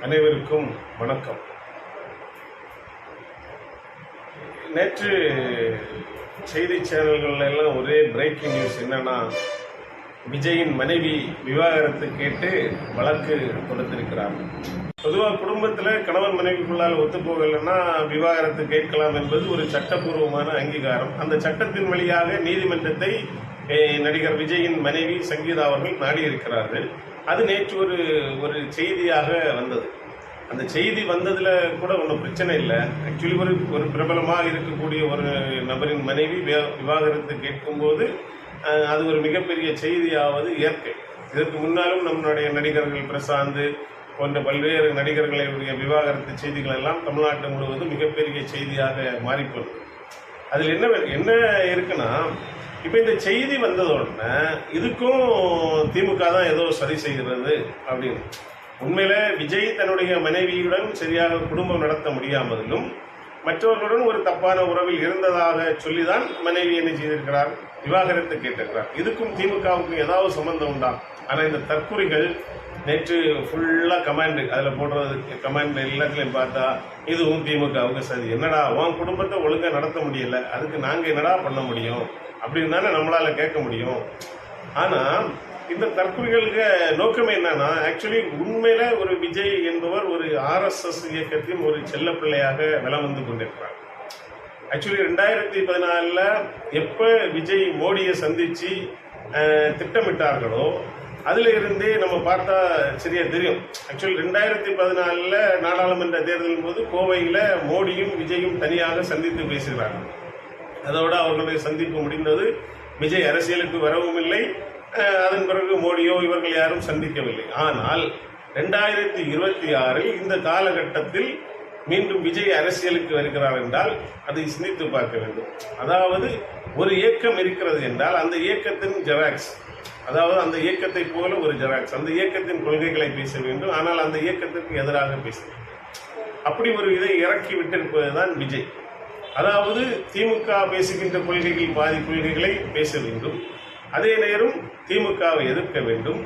அனைவருக்கும் வணக்கம். நேற்று செய்தி சேனல்கள் எல்லாம் ஒரே பிரேக்கிங் நியூஸ் என்னன்னா, விஜயின் மனைவி விவாகரத்து கேட்டு வழக்கு கொடுத்திருக்கிறார். பொதுவாக குடும்பத்தில் கணவன் மனைவிக்குள்ளால் ஒத்துப்போகலைன்னா விவாகரத்து கேட்கலாம் என்பது ஒரு சட்டப்பூர்வமான அங்கீகாரம். அந்த சட்டத்தின் வழியாக நீதிமன்றத்தை நடிகர் விஜயின் மனைவி சங்கீதா அவர்கள் நாடியிருக்கிறார்கள். அது நேற்று ஒரு செய்தியாக வந்தது. அந்த செய்தி வந்ததுல கூட ஒன்றும் பிரச்சனை இல்லை. ஆக்சுவலி ஒரு பிரபலமாக இருக்கக்கூடிய ஒரு நபரின் மனைவி விவாகரத்து கேட்கும்போது அது ஒரு மிகப்பெரிய செய்தியாவது இயற்கை. இதற்கு முன்னாலும் நம்மளுடைய நடிகர்கள் பிரசாந்த் போன்ற பல்வேறு நடிகர்களுடைய விவாகரத்து செய்திகள் எல்லாம் தமிழ்நாட்டு முழுவதும் மிகப்பெரிய செய்தியாக மாறிப்போகுது. அதில் என்ன இருக்குன்னா, இப்போ இந்த செய்தி வந்ததோடனே இதுக்கும் திமுக தான் ஏதோ சரி செய்கிறது அப்படின்னு. உண்மையில விஜய் தன்னுடைய மனைவியுடன் சரியாக குடும்பம் நடத்த முடியாமலும் மற்றவர்களுடன் ஒரு தப்பான உறவில் இருந்ததாக சொல்லிதான் மனைவி என்ன செய்திருக்கிறார், விவாகரத்து கேட்டிருக்கிறார். இதுக்கும் திமுகவுக்கும் ஏதாவது சம்பந்தம் உண்டா? ஆனால் இந்த தற்குறிகள் நேற்று ஃபுல்லாக கமாண்டு அதில் போடுறது, கமாண்ட் எல்லாத்துலையும் பார்த்தா இதுவும் திமுகவுக்கு சரி. என்னடா உன் குடும்பத்தை ஒழுங்காக நடத்த முடியல, அதுக்கு நாங்கள் என்னடா பண்ண முடியும் அப்படின்னு தானே நம்மளால கேட்க முடியும். ஆனால் இந்த தற்கொலைகளுக்கு நோக்கமே என்னன்னா, ஆக்சுவலி உண்மையில ஒரு விஜய் என்பவர் ஒரு RSS இயக்கத்தின் ஒரு செல்ல பிள்ளையாக வலம் வந்து கொண்டிருக்கிறார். ஆக்சுவலி 2014 எப்ப விஜய் மோடியை சந்திச்சு திட்டமிட்டார்களோ அதுல இருந்தே நம்ம பார்த்தா சரியா தெரியும். ஆக்சுவலி 2014 நாடாளுமன்ற தேர்தலின் போது கோவையில மோடியும் விஜயும் தனியாக சந்தித்து பேசுகிறார்கள். அதோட அவர்களுடைய சந்திப்பு முடிந்தது. விஜய் அரசியலுக்கு வரவும் இல்லை, அதன் பிறகு மோடியோ இவர்கள் யாரும் சந்திக்கவில்லை. ஆனால் 2026 இந்த காலகட்டத்தில் மீண்டும் விஜய் அரசியலுக்கு வருகிறார் என்றால் அதை சிந்தித்து பார்க்க வேண்டும். அதாவது ஒரு இயக்கம் இருக்கிறது என்றால் அந்த இயக்கத்தின் ஜெராக்ஸ், அதாவது அந்த இயக்கத்தை போல ஒரு ஜெராக்ஸ், அந்த இயக்கத்தின் கொள்கைகளை பேச வேண்டும், ஆனால் அந்த இயக்கத்திற்கு எதிராக பேச வேண்டும். அப்படி ஒரு இதை இறக்கி விட்டிருப்பதுதான் விஜய். அதாவது திமுக பேசுகின்ற கொள்கைகள் பாதி கொள்கைகளை பேச வேண்டும், அதே நேரம் திமுகவை எதிர்க்க வேண்டும்.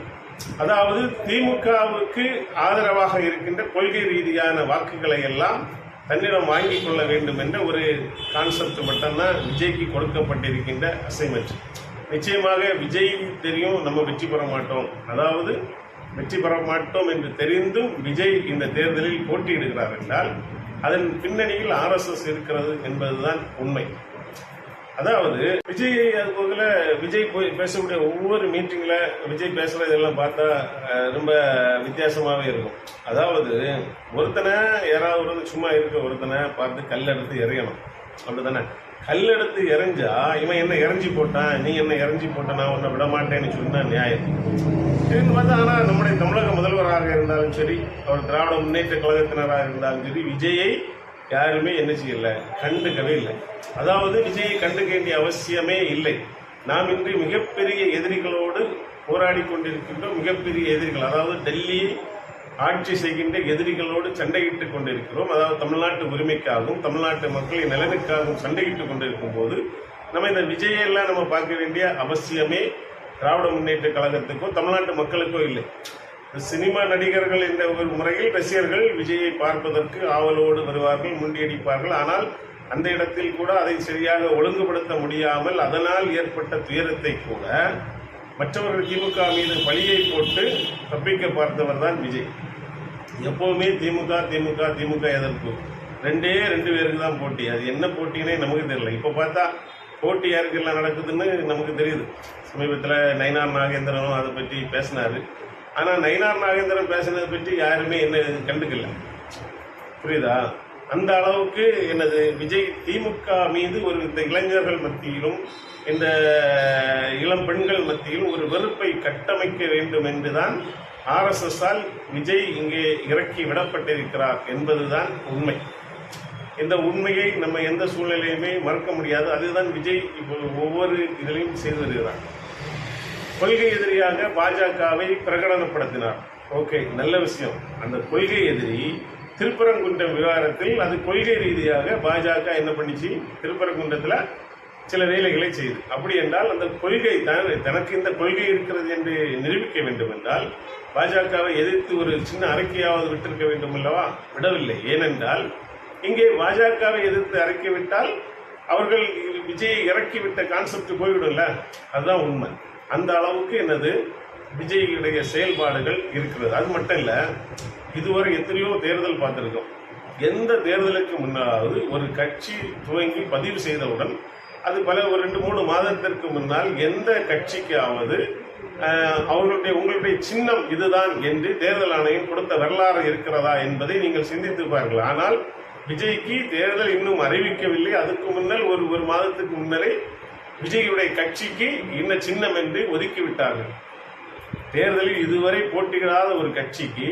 அதாவது திமுகவுக்கு ஆதரவாக இருக்கின்ற கொள்கை ரீதியான வாக்குகளை எல்லாம் தன்னிடம் வாங்கிக் கொள்ள வேண்டும் என்ற ஒரு கான்செப்ட் மட்டும்தான் விஜய்க்கு கொடுக்கப்பட்டிருக்கின்ற அசைன்மெண்ட். நிச்சயமாக விஜய் தெரியும் நம்ம வெற்றி பெற மாட்டோம், அதாவது வெற்றி பெற மாட்டோம் என்று தெரிந்தும் விஜய் இந்த தேர்தலில் போட்டியிடுகிறார் என்றால் அதன் பின்னணியில் RSS இருக்கிறது என்பதுதான் உண்மை. அதாவது விஜய் அதுபோல விஜய் போய் பேசக்கூடிய ஒவ்வொரு மீட்டிங்ல விஜய் பேசுறதெல்லாம் பார்த்தா ரொம்ப வித்தியாசமாகவே இருக்கும். அதாவது ஒருத்தனை யாராவது சும்மா இருக்க ஒருத்தனை பார்த்து கல்லெடுத்து எறியணும், அப்படித்தானே? கல்லெடுத்து எறிஞ்சா இவன் என்ன இறஞ்சி போட்டான், நீ என்ன இறஞ்சி போட்ட, நான் உன்னை விட மாட்டேன்னு சொன்னா நியாயம் இதுன்னு பார்த்தா. ஆனால் நம்முடைய தமிழக முதல்வராக இருந்தாலும் சரி, அவர் திராவிட முன்னேற்ற கழகத்தினராக இருந்தாலும் சரி, விஜயை யாருமே என்ன செய்யல, கண்டுக்கவே இல்லை. அதாவது விஜயை கண்டுக்க வேண்டிய அவசியமே இல்லை. நாம் இன்று மிகப்பெரிய எதிரிகளோடு போராடி கொண்டிருக்கின்றோம். மிகப்பெரிய எதிரிகள், அதாவது டெல்லியை ஆட்சி செய்கின்ற எதிரிகளோடு சண்டையிட்டுக் கொண்டிருக்கிறோம். அதாவது தமிழ்நாட்டு உரிமைக்காகவும் தமிழ்நாட்டு மக்களின் நலனுக்காகவும் சண்டையிட்டுக் கொண்டிருக்கும் போது நம்ம இந்த விஜயெல்லாம் நம்ம பார்க்க வேண்டிய அவசியமே திராவிட முன்னேற்ற கழகத்துக்கோ தமிழ்நாட்டு மக்களுக்கோ இல்லை. சினிமா நடிகர்கள் என்ற ஒரு முறையில் ரசிகர்கள் விஜயை பார்ப்பதற்கு ஆவலோடு வருவார்கள், முண்டியடிப்பார்கள். ஆனால் அந்த இடத்தில் கூட அதை சரியாக ஒழுங்குபடுத்த முடியாமல் அதனால் ஏற்பட்ட துயரத்தை கூட மற்றவர்கள் திமுக மீது பழியை போட்டு தப்பிக்க பார்த்தவர் தான் விஜய். எப்பவுமே திமுக எதிர்ப்பு ரெண்டு பேருக்கு தான் போட்டி. அது என்ன போட்டினே நமக்கு தெரியல. இப்ப பார்த்தா போட்டி யாருக்கு எல்லாம் நடக்குதுன்னு நமக்கு தெரியுது. சமீபத்தில் நயினார் நாகேந்திரனும் அதை பற்றி பேசினாரு. ஆனா நயினார் நாகேந்திரன் பேசினதை பற்றி யாருமே என்ன கண்டுக்கல, புரியுதா? அந்த அளவுக்கு என்னது விஜய் திமுக மீது ஒரு இந்த இளைஞர்கள் மத்தியிலும் இந்த இளம் பெண்கள் மத்தியிலும் ஒரு வெறுப்பை கட்டமைக்க வேண்டும் என்றுதான் RSS-ஆல் விஜய் இங்கே இறக்கி விடப்பட்டிருக்கிறார் என்பதுதான் உண்மை. இந்த உண்மையை நம்ம எந்த சூழ்நிலையுமே மறக்க முடியாது. அதுதான் விஜய் இப்போ ஒவ்வொரு இதிலையும் செய்து வருகிறார். கொள்கை எதிரியாக பாஜகவை பிரகடனப்படுத்தினார். ஓகே, நல்ல விஷயம். அந்த கொள்கை எதிரி திருப்பரங்குன்றம் விவகாரத்தில் அது கொள்கை ரீதியாக பாஜக என்ன பண்ணிச்சு, திருப்பரங்குன்றத்தில் சில வேலைகளை செய்து. அப்படி என்றால் அந்த கொள்கை தனக்கு இந்த கொள்கை இருக்கிறது என்று நிரூபிக்க வேண்டும் என்றால் பாஜகவை எதிர்த்து ஒரு சின்ன அறிக்கையாவது விட்டிருக்க வேண்டும் அல்லவா? விடவில்லை. ஏனென்றால் இங்கே பாஜகவை எதிர்த்து அறிக்கை விட்டால் அவர்கள் விஜயை இறக்கிவிட்ட கான்செப்ட் போய்விடும்ல. அதுதான் உண்மை. அந்த அளவுக்கு என்னது விஜயுடைய செயல்பாடுகள் இருக்கிறது. அது மட்டும் இல்ல, இதுவரை எத்தனையோ தேர்தல் பார்த்திருக்கோம். எந்த தேர்தலுக்கு முன்னாவது ஒரு கட்சி துவங்கி பதிவு செய்தவுடன் அது ஒரு 2-3 மாதத்திற்கு முன்னால் எந்த கட்சிக்காவது உங்களுடைய சின்னம் இதுதான் என்று தேர்தல் ஆணையம் கொடுத்த வரலாறு இருக்கிறதா என்பதை நீங்கள் சிந்தித்து பாருங்கள். ஆனால் விஜய்க்கு தேர்தல் இன்னும் அறிவிக்கவில்லை. அதுக்கு முன்னால் ஒரு மாதத்துக்கு முன்னரே விஜயுடைய கட்சிக்கு இன்ன சின்னம் என்று ஒதுக்கிவிட்டார்கள். தேர்தலில் இதுவரை போட்டியிடாத ஒரு கட்சிக்கு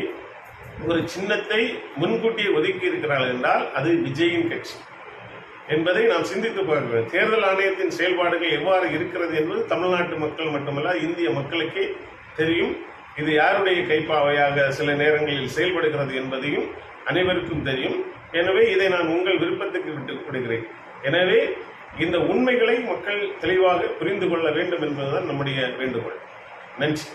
ஒரு சின்னத்தை முன்கூட்டியே ஒதுக்கி இருக்கிறார்கள் என்றால் அது விஜயின் கட்சி என்பதை நாம் சிந்தித்து பார்க்கிறோம். தேர்தல் ஆணையத்தின் செயல்பாடுகள் எவ்வாறு இருக்கிறது என்பது தமிழ்நாட்டு மக்கள் மட்டுமல்ல, இந்திய மக்களுக்கே தெரியும். இது யாருடைய கைப்பாவையாக சில நேரங்களில் செயல்படுகிறது என்பதையும் அனைவருக்கும் தெரியும். எனவே இதை நான் உங்கள் விருப்பத்துக்கு விட்டுக் கொடுக்கிறேன். எனவே இந்த உண்மைகளை மக்கள் தெளிவாக புரிந்து கொள்ள வேண்டும் என்பதுதான் நம்முடைய வேண்டுகோள். நன்றி.